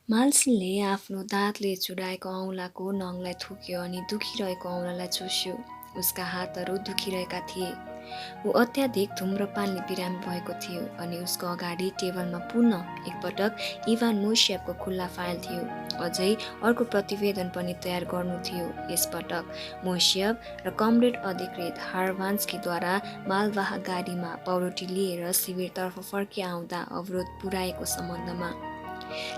मालसिनले आफ्नो दाँतले चुडाएको औँलाको नङलाई थुक्यो अनि दुखिरहेको औँलालाई चुस्यो। उसका हातहरू दुखिरहेका थिए। ऊ अत्याधिक धुम्रपानले बिरामी भएको थियो अनि उसको अगाडि टेबलमा पुनः एकपटक इभान मोइसेभको खुल्ला फाइल थियो। अझै अर्को प्रतिवेदन पनि तयार गर्नु थियो। यसपटक मोइसेभ र कमरेड अधिकृत हार्भान्स्कीद्वारा मालवाहक गाडीमा पाउरोटी लिएर शिविरतर्फ फर्किआउँदा अवरोध पुर्याएको सम्बन्धमा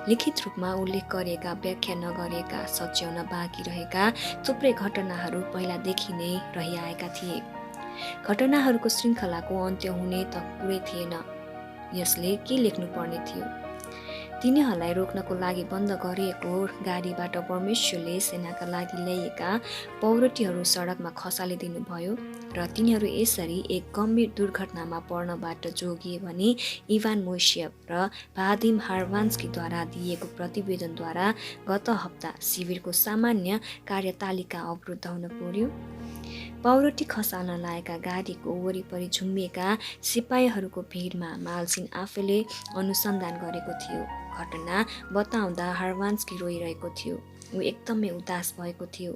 लिखित रूपमा उल्लेख गरिएका व्याख्या नगरिएका सच्याउन बाँकी रहेका थुप्रै घटनाहरू पहिलादेखि नै रहिआएका थिए। घटनाहरूको श्रृङ्खलाको अन्त्य हुने त कुरै थिएन। यसले के लेख्नुपर्ने थियो? तिनीहरूलाई रोक्नको लागि बन्द गरिएको गाडीबाट परमेश्वरले सेनाका लागि ल्याइएका पौरोटीहरू सडकमा खसालिदिनुभयो र तिनीहरू यसरी एक गम्भीर दुर्घटनामा पर्नबाट जोगिए भने इभान मोइसेभ र भादिम हार्भान्स्कीद्वारा दिएको प्रतिवेदनद्वारा गत हप्ता शिविरको सामान्य कार्यतालिका अवरुद्ध हुन पर्यो। पाउरोटी खसाल्न लागेका गाडीको वरिपरि झुम्बिएका सिपाहीहरूको भिडमा मालसिन आफैले अनुसन्धान गरेको थियो। घटना बताउँदा हार्भान्स्की रोइरहेको थियो। ऊ एकदमै उदास भएको थियो।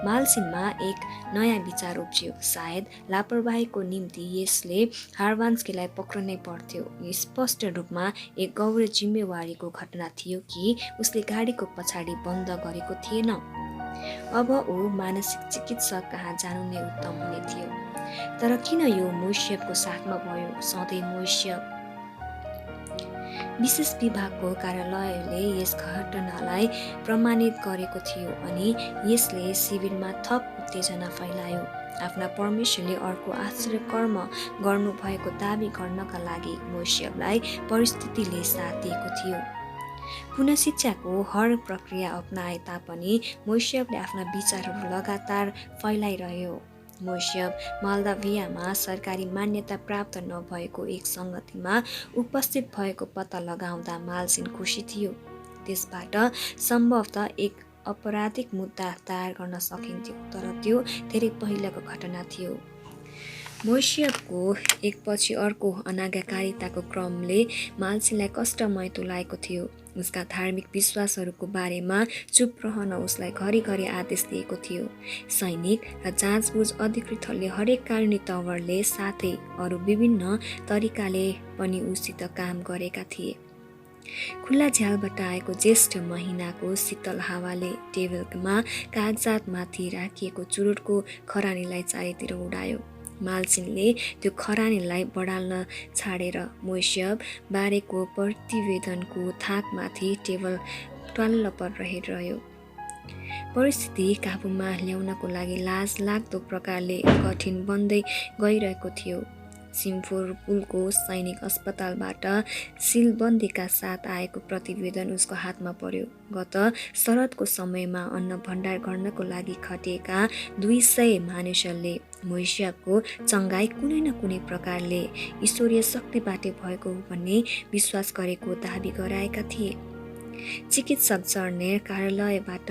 मालसिनमा एक नयाँ विचार उब्जियो। सायद लापरवाहीको निम्ति यसले हार्भान्स्कीलाई पक्रनै पर्थ्यो। स्पष्ट रूपमा एक गौरव जिम्मेवारीको घटना थियो कि उसले गाडीको पछाडि बन्द गरेको थिएन। अब ऊ मानसिक चिकित्सक कहाँ जानु नै उत्तम हुने थियो। तर किन यो मोइसेभको साथमा भयो? सधैँ मोइसेभ विशेष विभागको कार्यालयले यस घटनालाई प्रमाणित गरेको थियो अनि यसले शिविरमा थप उत्तेजना फैलायो। आफ्ना परमेश्वरले अर्को आश्चर्यकर्म गर्नुभएको दावी गर्नका लागि मोइसेभलाई परिस्थितिले साथ दिएको थियो। पुनःशिक्षाको हर प्रक्रिया अपनाए तापनि मोइसेभले आफ्ना विचारहरू लगातार फैलाइरह्यो। मोइसेभ मोल्दाभियामा सरकारी मान्यता प्राप्त नभएको एक सङ्गतिमा उपस्थित भएको पत्ता लगाउँदा मालसिन खुसी थियो। त्यसबाट सम्भवतः एक आपराधिक मुद्दा दायर गर्न सकिन्थ्यो, तर त्यो धेरै पहिलाको घटना थियो। मोइसेभको एकपछि अर्को अनाज्ञाकारिताको क्रमले मालसिनलाई कष्टमय तुल्याएको थियो। उसका धार्मिक विश्वासहरूको बारेमा चुप रहन उसलाई घरिघरि आदेश दिएको थियो। सैनिक र जाँचबुझ अधिकृतहरूले हरेक कानुनी तवरले साथै अरू विभिन्न तरिकाले पनि उसित काम गरेका थिए। खुल्ला झ्यालबाट आएको ज्येष्ठ महिनाको शीतल हावाले टेबलमा कागजातमाथि राखिएको चुरोटको खरानीलाई चारैतिर उडायो। मालसिनले त्यो खरानीलाई बढाल्न छाडेर मोइसेभ बारेको प्रतिवेदनको थाकमाथि टेबल ट्वाल्ल परिरह्यो। परिस्थिति काबुमा ल्याउनको लागि लाजलाग्दो प्रकारले कठिन बन्दै गइरहेको थियो। सिम्फेरोपोलको सैनिक अस्पतालबाट सिलबन्दीका साथ आएको प्रतिवेदन उसको हातमा पर्यो। गत शरदको समयमा अन्न भण्डार गर्नको लागि खटिएका 200 मानिसहरूले मोइसेभको चङ्गाई कुनै न कुनै प्रकारले ईश्वरीय शक्तिबाट भएको हो भन्ने विश्वास गरेको दावी गराएका थिए। चिकित्सक जर्नेल कार्यालयबाट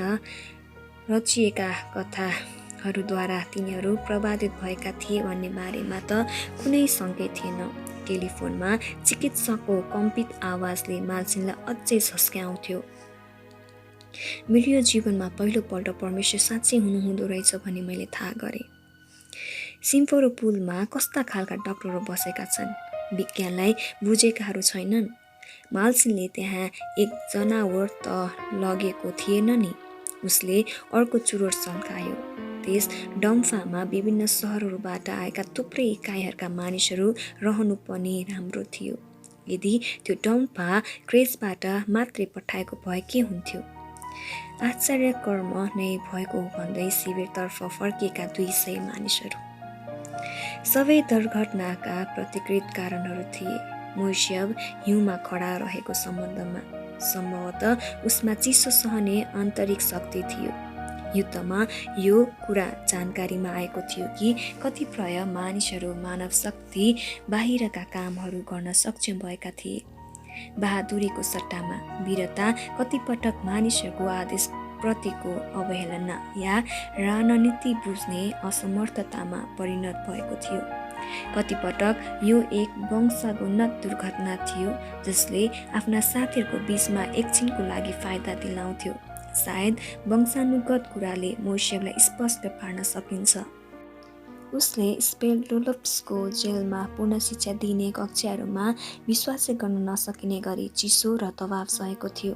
रचिएका कथाहरूद्वारा तिनीहरू प्रभावित भएका थिए भन्ने बारेमा त कुनै शङ्कै थिएन। टेलिफोनमा चिकित्सकको कम्पित आवाजले मालसिनलाई अझै झस्क्याउँथ्यो। मेरो यो जीवनमा पहिलोपल्ट परमेश्वर साँच्चै हुनुहुँदो रहेछ भन्ने मैले थाहा गरेँ। सिम्फेरोपोलमा कस्ता खालका डाक्टरहरू बसेका छन्? विज्ञानलाई बुझेकाहरू छैनन्? मालसिनले त्यहाँ एक जनावर त लगेको थिएन नि? उसले अर्को चुरोट सल्कायो। त्यस डम्फामा विभिन्न सहरहरूबाट आएका थुप्रै इकाइहरूका मानिसहरू रहनु पनि राम्रो थियो। यदि त्यो डम्फा क्रेचबाट मात्रै पठाएको भए के हुन्थ्यो? आश्चर्यकर्म नै भएको हो भन्दै शिविरतर्फ फर्किएका 200 मानिसहरू। सबै दुर्घटनाका प्रतिकृत कारणहरू थिए। मोइसेभ हिउँमा खडा रहेको सम्बन्धमा सम्भवतः उसमा चिसो सहने आन्तरिक शक्ति थियो। युद्धमा यो कुरा जानकारीमा आएको थियो कि कतिपय मानिसहरू मानव शक्ति बाहिरका कामहरू गर्न सक्षम भएका थिए। बहादुरीको सट्टामा वीरता कतिपटक मानिसहरूको आदेश प्रतिको अवहेलना या रणनीति बुझ्ने असमर्थतामा परिणत भएको थियो। कतिपटक यो एक वंशागोन्नत दुर्घटना थियो जसले आफ्ना साथीहरूको बीचमा एकछिनको लागि फाइदा दिलाउँथ्यो। सायद वंशानुगत कुराले मोइसेफलाई स्पष्ट पार्न सकिन्छ। उसले स्पेल्टोलप्सको जेलमा पूर्ण शिक्षा दिने कक्षाहरूमा विश्वासै गर्न नसकिने गरी चिसो र दबाव सहेको थियो।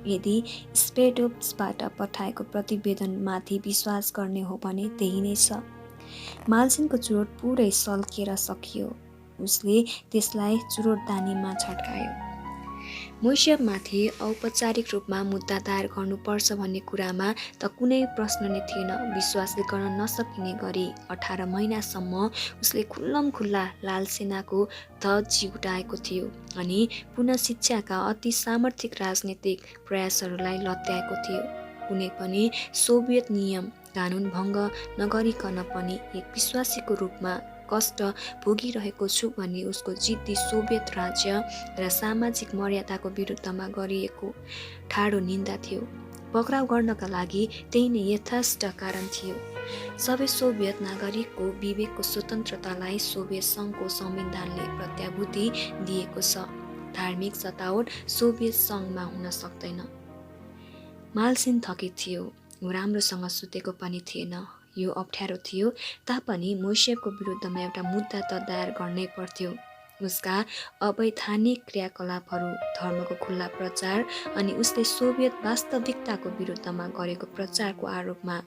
यदि स्पेल्टोलप्सबाट पठाएको प्रतिवेदनमाथि विश्वास गर्ने हो भने त्यही नै छ। माल्सिनको चुरोट पुरै सल्किएर सकियो। उसले त्यसलाई चुरोटदानीमा छड्कायो। मोइसेफमाथि औपचारिक रूपमा मुद्दा दायर गर्नुपर्छ भन्ने कुरामा त कुनै प्रश्न नै थिएन। विश्वासले गर्न नसकिने गरी 18 महिनासम्म उसले खुल्लमखुल्ला लाल सेनाको ध्वज झिउटाएको थियो अनि पुनः शिक्षाका अति सामर्थ्यिक राजनीतिक प्रयासहरूलाई लत्याएको थियो। कुनै पनि सोभियत नियम कानुन भङ्ग नगरिकन पनि एक विश्वासीको रूपमा कष्ट भोगिरहेको छु भन्ने उसको जिद्दी सोभियत राज्य र सामाजिक मर्यादाको विरुद्धमा गरिएको ठाडो निन्दा थियो। पक्राउ गर्नका लागि त्यही नै यथार्थ कारण थियो। सबै सोभियत नागरिकको विवेकको स्वतन्त्रतालाई सोभियत सङ्घको संविधानले प्रत्याभूति दिएको छ। धार्मिक सतावट सोभियत सङ्घमा हुन सक्दैन। माल्सिन थकित थियो। ऊ राम्रोसँग सुतेको पनि थिएन। यो अप्ठ्यारो थियो तापनि मोइसेफको विरुद्धमा एउटा मुद्दा त दायर गर्नै पर्थ्यो। उसका अवैधानिक क्रियाकलापहरू, धर्मको खुल्ला प्रचार अनि उसले सोभियत वास्तविकताको विरुद्धमा गरेको प्रचारको आरोपमा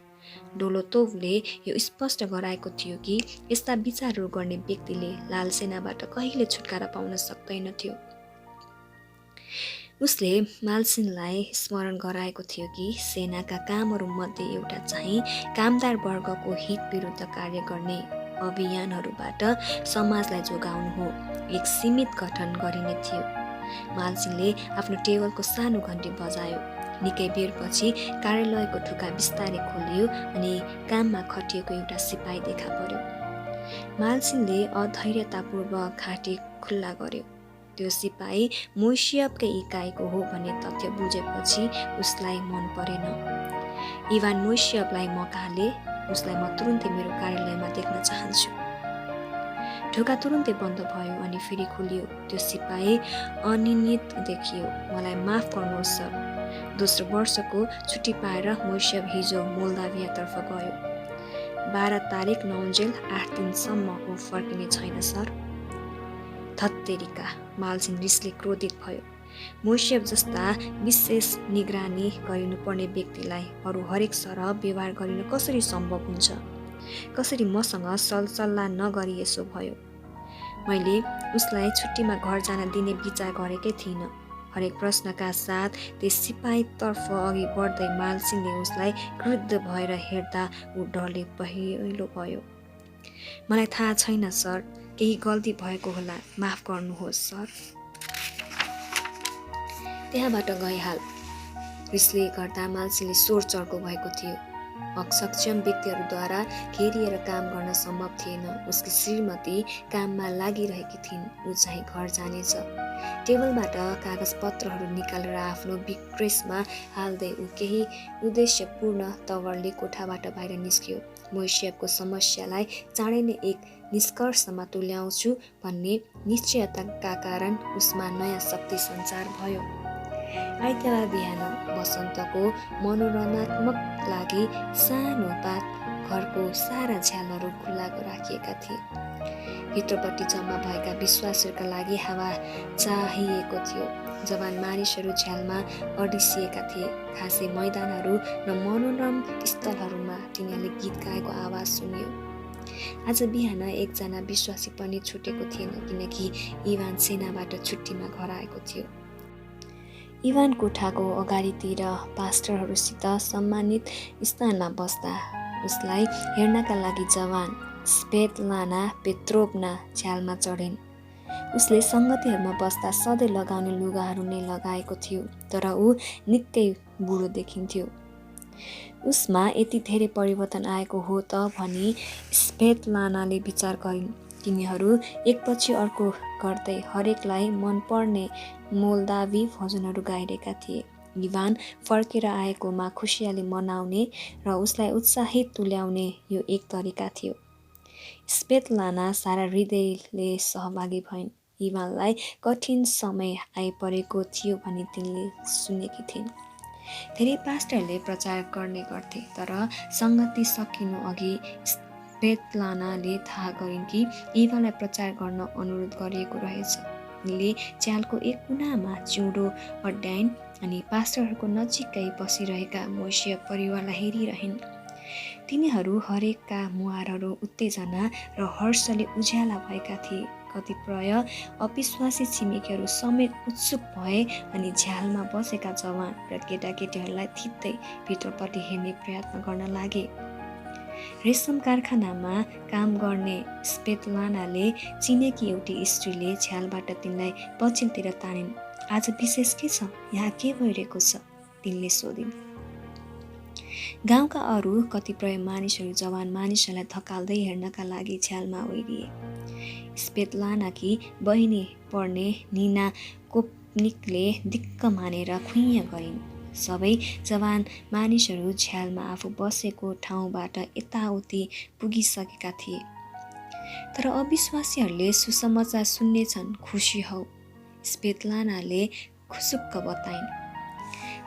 डोलोतोभले यो स्पष्ट गराएको थियो कि यस्ता विचारहरू गर्ने व्यक्तिले लाल सेनाबाट कहिले छुटकारा पाउन सक्दैनथ्यो। उसले माल्सिनलाई स्मरण गराएको थियो कि सेनाका कामहरूमध्ये एउटा चाहिँ कामदार वर्गको हित विरुद्ध कार्य गर्ने अभियानहरूबाट समाजलाई जोगाउनु हो। एक सीमित गठन गरिने थियो। माल्सिनले आफ्नो टेबलको सानो घन्टी बजायो। निकै बेरपछि कार्यालयको ढोका बिस्तारै खोलियो अनि काममा खटिएको एउटा सिपाही देखा पर्यो। माल्सिनले अधैर्यतापूर्वक घाँटी खुल्ला गर्यो। त्यो सिपाही मोइसेफकै इकाइको हो भन्ने तथ्य बुझेपछि उसलाई मन परेन। इभान मोइसेफलाई म कहाँ उसलाई म तुरुन्तै मेरो कार्यालयमा देख्न चाहन्छु। ढोका तुरुन्तै बन्द भयो अनि फेरि खुलियो। त्यो सिपाही अनियमित देखियो। मलाई माफ गर्नुहोस् सर। दोस्रो वर्षको छुट्टी पाएर मोइसेफ हिजो मोल्दाभियातर्फ गयो। 12 तारिक नौन्जेल 8 दिनसम्म ऊ फर्किने छैन सर। धत्तेरिका, माल्सिन रिसले क्रोधित भयो। मोइसेफ जस्ता विशेष निगरानी गरिनुपर्ने व्यक्तिलाई अरू हरेक सरह व्यवहार गरिन कसरी सम्भव हुन्छ? कसरी मसँग सल्लाह नगरी यसो भयो? मैले उसलाई छुट्टीमा घर जान दिने विचार गरेकै थिइनँ। हरेक प्रश्नका साथ त्यस सिपाहीतर्फ अघि बढ्दै माल्सिनले उसलाई क्रुद्ध भएर हेर्दा ऊ डरले पहिलो भयो। मलाई थाहा छैन सर, केही गल्ती भएको होला, माफ गर्नुहोस् सर। त्यहाँबाट गइहाल। रिसले गर्दा माल्सिनले स्वर चर्को भएको थियो। अक्षम व्यक्तिहरूद्वारा घेरिएर काम गर्न सम्भव थिएन। उसकी श्रीमती काममा लागिरहेकी थिइन्। ऊ चाहिँ घर जानेछ। टेबलबाट कागजपत्रहरू निकालेर आफ्नो बिक्रेसमा हाल्दै ऊ केही उद्देश्यपूर्ण तवरले कोठाबाट बाहिर निस्कियो। मोइसेफको समस्यालाई चाँडै नै एक निष्कर्षमा तुल्याउँछु भन्ने निश्चयताका कारण उसमा नयाँ शक्ति सञ्चार भयो। आइतबार बिहान वसन्तको मनोरमात्मक लागि सानो पात घरको सारा झ्यालहरू खुल्ला राखिएका थिए। भित्रपट्टि जम्मा भएका विश्वासहरूका लागि हावा चाहिएको थियो। जवान मानिसहरू झ्यालमा अडिसिएका थिए। घाँसे मैदानहरू र मनोरम स्थलहरूमा तिनीहरूले गीत गाएको आवाज सुनियो। आज बिहान एकजना विश्वासी पनि छुटेको थिएन किनकि इभान सेनाबाट छुट्टीमा घर आएको थियो। इभान कोठाको अगाडितिर पास्टरहरूसित सम्मानित स्थानमा बस्दा उसलाई हेर्नका लागि जवान स्वेतलाना पेत्रोभना झ्यालमा चढिन्। उसले सङ्गतिहरूमा बस्दा सधैँ लगाउने लुगाहरू नै लगाएको थियो, तर ऊ निकै बुढो देखिन्थ्यो। उसमा यति धेरै परिवर्तन आएको हो त भनी स्वेतलानाले विचार गरिन्। तिनीहरू एकपछि अर्को गर्दै हरेकलाई मनपर्ने मोल्दावी भजनहरू गाइरहेका थिए। इभान फर्केर आएकोमा खुसियाली मनाउने र उसलाई उत्साहित तुल्याउने यो एक तरिका थियो। स्वेतलाना सारा हृदयले सहभागी भइन्। इभानलाई कठिन समय आइपरेको थियो भनी तिनले सुनेकी थिइन्। धेरै पास्टरले प्रचार गर्ने गर्थे, तर सङ्गति सकिनु अघि स्वेतलानाले थाहा गरिन् कि इभानलाई प्रचार गर्न अनुरोध गरिएको रहेछ। उनले च्यालको एक कुनामा चिउँडो अड्याइन् अनि पास्टरहरूको नजिकै बसिरहेका वैश्य परिवारलाई हेरिरहन्। तिनीहरू हरेकका मुहारहरू उत्तेजना र हर्षले उज्याला भएका थिए। कतिपय अविश्वासी छिमेकीहरू समेत उत्सुक भए अनि झ्यालमा बसेका जवान र केटाकेटीहरूलाई थिच्दै भित्रपट्टि हेर्ने प्रयत्न गर्न लागे। रेशम कारखानामा काम गर्ने स्वेतलानाले चिनेकी एउटी स्त्रीले झ्यालबाट तिनलाई पछिल्तिर तानिन्। आज विशेष के छ? यहाँ के भइरहेको छ? तिनले सोधिन्। गाउँका अरू कतिपय मानिसहरू जवान मानिसहरूलाई धकाल्दै हेर्नका लागि झ्यालमा ओर्लिए। स्वेतलानाकी बहिनी पर्ने निना कोप्निकले दिक्क मानेर खुइँय गरिन्। सबै जवान मानिसहरू झ्यालमा आफू बसेको ठाउँबाट यताउति पुगिसकेका थिए। तर अविश्वासीहरूले सुसमाचार सुन्नेछन्, खुसी हौ, स्वेतलानाले खुसुक्क बताइन्।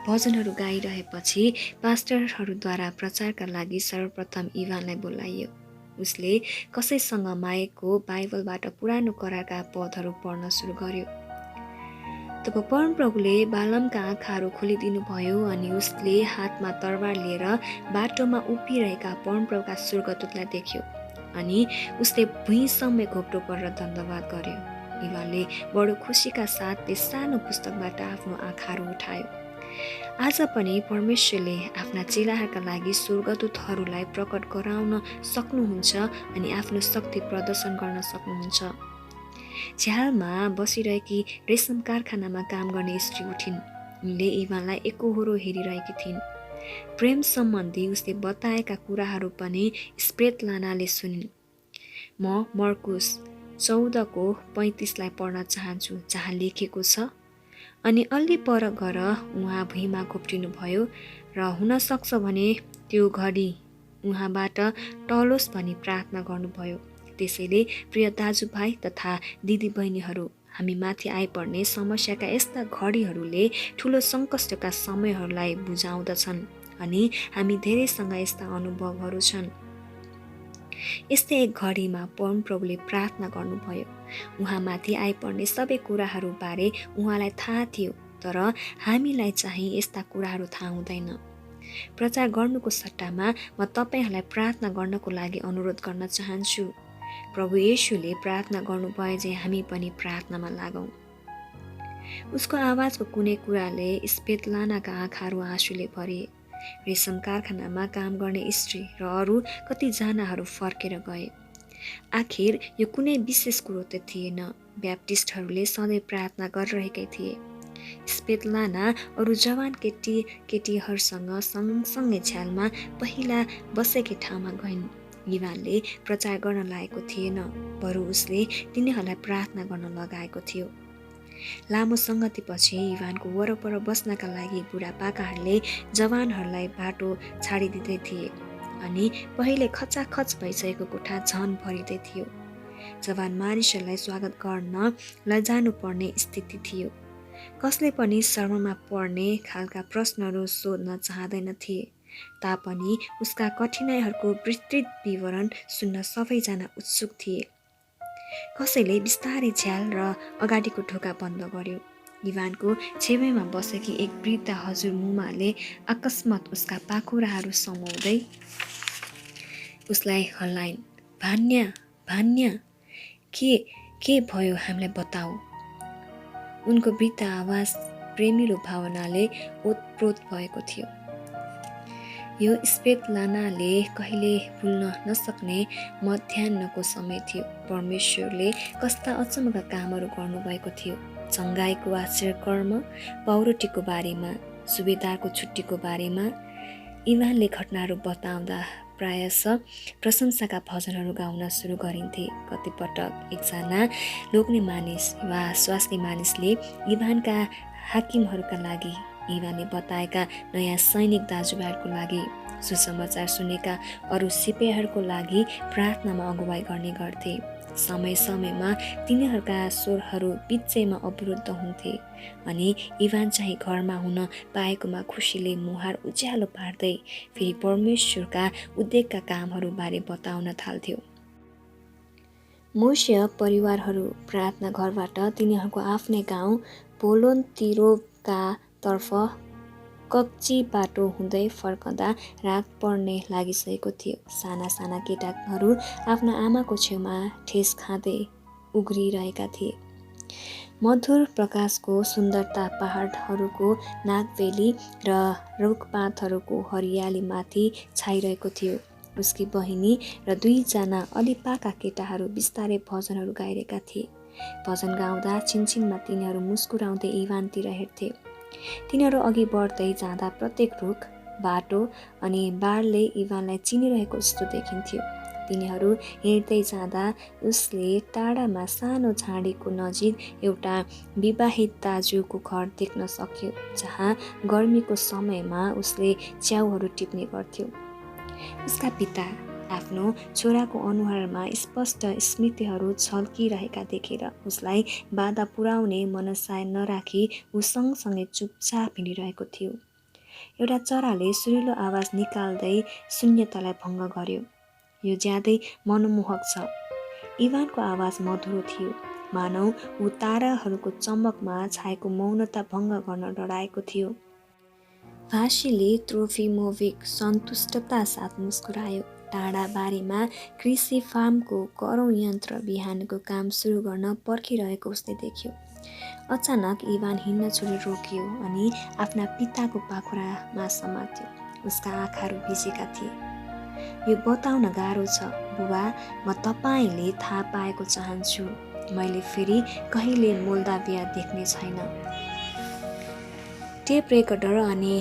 भजनहरू गाइरहेपछि पास्टरहरूद्वारा प्रचारका लागि सर्वप्रथम इभानलाई बोलाइयो। उसले कसैसँग मागेको बाइबलबाट पुरानो करारका पदहरू पढ्न सुरु गर्यो। तब परमप्रभुले बालामका आँखाहरू खोलिदिनु भयो अनि उसले हातमा तरबार लिएर बाटोमा उभिरहेका परमप्रभुका स्वर्गदूतलाई देख्यो। अनि उसले भुइँसम्म घोप्टो परेर धन्यवाद गर्यो। इभानले बडो खुसीका साथ त्यस सानो पुस्तकबाट आफ्नो आँखाहरू उठायो। आज पनि परमेश्वरले आफ्ना चेलाहरूका लागि स्वर्गदूतहरूलाई प्रकट गराउन सक्नुहुन्छ अनि आफ्नो शक्ति प्रदर्शन गर्न सक्नुहुन्छ। झ्यालमा बसिरहेकी रेशम कारखानामा काम गर्ने स्त्री उठिन्। उनले इभानलाई एकहोरो हेरिरहेकी थिइन्। प्रेम सम्बन्धी उसले बताएका कुराहरू पनि स्वेतलानाले सुनिन्। म मर्कुस 14:35 पढ्न चाहन्छु, जहाँ लेखेको छ, अनि अलि पर गएर उहाँ भुइँमा घोप्टिनु भयो र हुन सक्छ भने त्यो घडी उहाँबाट टलोस् भनी प्रार्थना गर्नुभयो। त्यसैले प्रिय दाजुभाइ तथा दिदीबहिनीहरू, हामी माथि आइपर्ने समस्याका यस्ता घडीहरूले ठुलो सङ्कष्टका समयहरूलाई बुझाउँदछन् अनि हामी धेरैसँग यस्ता अनुभवहरू छन्। यस्तै एक घडीमा परमप्रभुले प्रार्थना गर्नुभयो। उहाँमाथि आइपर्ने सबै कुराहरू बारे उहाँलाई थाहा थियो, तर हामीलाई चाहिँ यस्ता कुराहरू थाहा हुँदैन। प्रचार गर्नुको सट्टामा म तपाईँहरूलाई प्रार्थना गर्नको लागि अनुरोध गर्न चाहन्छु। प्रभु येशूले प्रार्थना गर्नुभयो जे हामी पनि प्रार्थनामा लागौँ। उसको आवाजको कुनै कुराले स्वेतलानाका आँखाहरू आँसुले भरिए। रेशम कारखानामा काम गर्ने स्त्री र अरू कतिजनाहरू फर्केर गए। आखिर यो कुनै विशेष कुरो त थिएन। ब्याप्टिस्टहरूले सधैँ प्रार्थना गरिरहेकै थिए। स्वेतलाना अरू जवान केटीहरूसँग सँगसँगै झ्यालमा पहिला बसेकै ठाउँमा गइन्। इभानले प्रचार गर्न लागेको थिएन, बरु उसले तिनीहरूलाई प्रार्थना गर्न लगाएको थियो। लामो सङ्गतिपछि इभानको वरपर बस्नका लागि बुढापाकाहरूले जवानहरूलाई बाटो छाडिदिँदै थिए अनि पहिले खचाखच भइसकेको कोठा झन भरिँदै थियो। जवान मानिसहरूलाई स्वागत गर्न लैजानु पर्ने स्थिति थियो। कसले पनि शर्ममा पर्ने खालका प्रश्नहरू सोध्न चाहँदैन थिए, तापनि उसका कठिनाइहरूको विस्तृत विवरण सुन्न सबैजना उत्सुक थिए। कसैले बिस्तारै झ्याल र अगाडिको ढोका बन्द गर्यो। इभानको छेउमा बसेकी एक वृद्ध हजुरमुमाले अकस्मात उसका पाखुराहरू समाउँदै उसलाई हल्लाइन्। भान्या, भान्या, के भयो, हामीलाई बताऊ। उनको वृद्ध आवाज प्रेमिलो भावनाले ओतप्रोत भएको थियो। यो स्वेतलानाले कहिले भुल्न नसक्ने मध्याह्नको समय थियो। परमेश्वरले कस्ता अचम्मका कामहरू गर्नुभएको थियो। चङ्गाईको आश्चर्यकर्म, पौरोटीको बारेमा, सुबेदारको छुट्टीको बारेमा। इभानले घटनाहरू बताउँदा प्रायश प्रशंसाका भजनहरू गाउन सुरु गरिन्थे। कतिपटक एकजना लोग्ने मानिस वा स्वास्नी मानिसले इभानका हाकिमहरूका लागि, इभानले बताएका नयाँ सैनिक दाजुभाइहरूको लागि सुसमाचार सुनेका अरू सिपाहीहरूको लागि प्रार्थनामा अगुवाई गर्ने गर्थे। समय समयमा तिनीहरूका स्वरहरू बिचैमा अवरुद्ध हुन्थे अनि इभान चाहिँ घरमा हुन पाएकोमा खुसीले मुहार उज्यालो पार्दै फेरि परमेश्वरका उद्योगका कामहरूबारे बताउन थाल्थ्यो। मोइसे परिवारहरू प्रार्थना घरबाट तिनीहरूको आफ्नै गाउँ भोलोन्तिरोभका तर्फ कच्ची बाटो हुँदै फर्कँदा रात पर्ने लागिसकेको थियो। साना साना केटाहरू आफ्ना आमाको छेउमा ठेस खाँदै उग्रिरहेका थिए। मधुर प्रकाशको सुन्दरता पहाडहरूको नागबेली र रुखपातहरूको हरियालीमाथि छाइरहेको थियो। उसकी बहिनी र 2 जना अलि पाका केटाहरू बिस्तारै भजनहरू गाइरहेका थिए। भजन गाउँदा छिनछिनमा तिनीहरू मुस्कुराउँदै इभानतिर हेर्थे। तिनीहरू अघि बढ्दै जाँदा प्रत्येक रुख, बाटो अनि बारले इभानलाई चिनिरहेको जस्तो देखिन्थ्यो। तिनीहरू हिँड्दै जाँदा उसले टाढामा सानो झाडीको नजिक एउटा विवाहित दाजुको घर देख्न सक्यो, जहाँ गर्मीको समयमा उसले च्याउहरू टिप्ने गर्थ्यो। उसका पिता आफ्नो छोराको अनुहारमा स्पष्ट स्मृतिहरू छल्किरहेका देखेर उसलाई बाधा पुर्याउने मनसाय नराखी ऊ सँगसँगै चुपचाप हिँडिरहेको थियो। एउटा चराले सुरिलो आवाज निकाल्दै शून्यतालाई भङ्ग गर्यो। यो ज्यादै मनमोहक छ। इभानको आवाज मधुरो थियो, मानौ ऊ ताराहरूको चमकमा छाएको मौनता भङ्ग गर्न डराएको थियो। भासिली त्रोफिमोभिक सन्तुष्टता साथ मुस्कुरायो। टाढा बारीमा कृषि फार्मको करौँ यन्त्र बिहानको काम सुरु गर्न पर्खिरहेको उसले देख्यो। अचानक इभान हिँड्न छोडी रोकियो अनि आफ्ना पिताको पाखुरामा समात्यो। उसका आँखाहरू भिजेका थिए। यो बताउन गाह्रो छ बुबा, म तपाईँले थाहा पाएको चाहन्छु। मैले फेरि कहिले मोल्दाभिया देख्ने छैन। टेप रेकर्डर अनि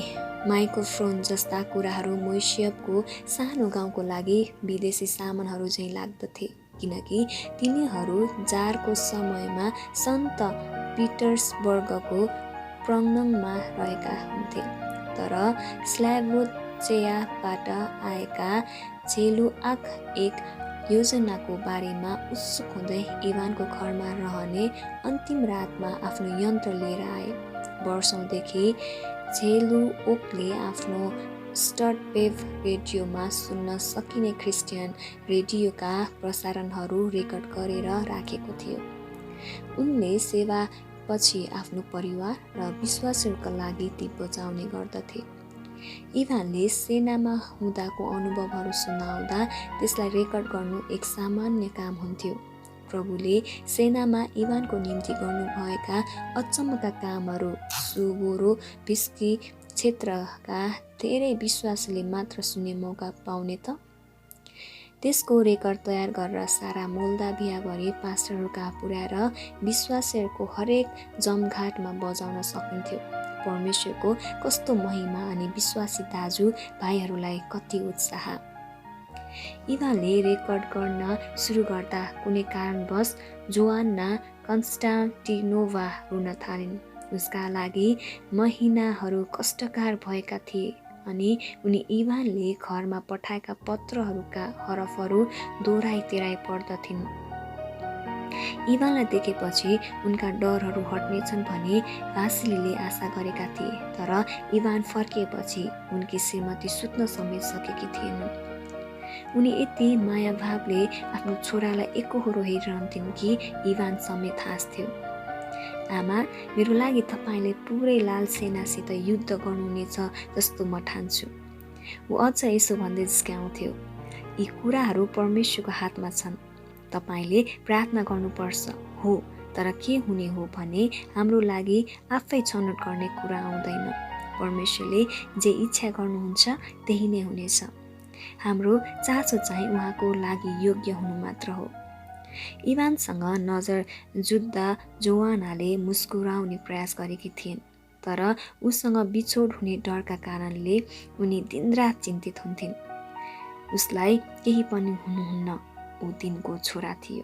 माइक्रोफोन जस्ता कुराहरू मोइसेको सानो गाउँको लागि विदेशी सामानहरू झैँ लाग्दथे, किनकि तिनीहरू जारको समयमा सन्त पिटर्सबर्गको प्रङ्गणमा रहेका हुन्थे। तर स्लाभोचेयाबाट आएका चेलुआक एक योजनाको बारेमा उत्सुक हुँदै इभानको घरमा रहने अन्तिम रातमा आफ्नो यन्त्र लिएर आए। वर्षौँदेखि चेलुओकले आफ्नो स्टर्टवेभ रेडियोमा सुन्न सकिने क्रिस्चियन रेडियोका प्रसारणहरू रेकर्ड गरेर राखेको थियो। उनले सेवापछि आफ्नो परिवार र विश्वासहरूका लागि ती बजाउने गर्दथे। इभानले सेनामा हुँदाको अनुभवहरू सुनाउँदा त्यसलाई रेकर्ड गर्नु एक सामान्य काम हुन्थ्यो। प्रभुले सेनामा इभानको निम्ति गर्नुभएका अचम्मका कामहरू सुबोरोभिस्की क्षेत्रका धेरै विश्वासीले मात्र सुन्ने मौका पाउने त। त्यसको रेकर्ड तयार गरेर सारा मोल्दाभियाभरि पास्टरहरूका पुर्याएर विश्वासीहरूको हरेक जमघाटमा बजाउन सकिन्थ्यो। परमेश्वरको कस्तो महिमा अनि विश्वासी दाजु भाइहरूलाई कति उत्साह। इभानले रेकर्ड गर्न सुरु गर्दा कुनै कारणवश जोआन्ना कन्स्टान्टिनोभा रुन थालिन्। उसका लागि महिनाहरू कष्टकार भएका थिए अनि उनी इभानले घरमा पठाएका पत्रहरूका हरफहरू दोहोराइ तेराइ पढ्दथिन्। इभानलाई देखेपछि उनका डरहरू हट्नेछन् भनी भासिलीले आशा गरेका थिए। तर इभान फर्किएपछि उनकी श्रीमती सुत्न समेत सकेकी थिएनन्। उनी यति मायाभावले आफ्नो छोरालाई एकहोरो हेरिरहन्थिन् कि इभान समेत हाँस्थ्यो। आमा, मेरो लागि तपाईँले पुरै लाल सेनासित युद्ध गर्नुहुनेछ जस्तो म ठान्छु। ऊ अझ यसो भन्दै जिस्क्याउँथ्यो। यी कुराहरू परमेश्वरको हातमा छन्। तपाईँले प्रार्थना गर्नुपर्छ हो, तर के हुने हो भने हाम्रो लागि आफै छनौट गर्ने कुरा आउँदैन। परमेश्वरले जे इच्छा गर्नुहुन्छ त्यही नै हुनेछ। हाम्रो चासो चाहिँ उहाँको लागि योग्य हुनु मात्र हो। इभानसँग नजर जुत्दा जोआनाले मुस्कुराउने प्रयास गरेकी थिइन्, तर उसँग बिछोड हुने डरका कारणले उनी दिनरात चिन्तित हुन्थिन्। उसलाई केही पनि हुनुहुन्न, ऊ तिनको छोरा थियो।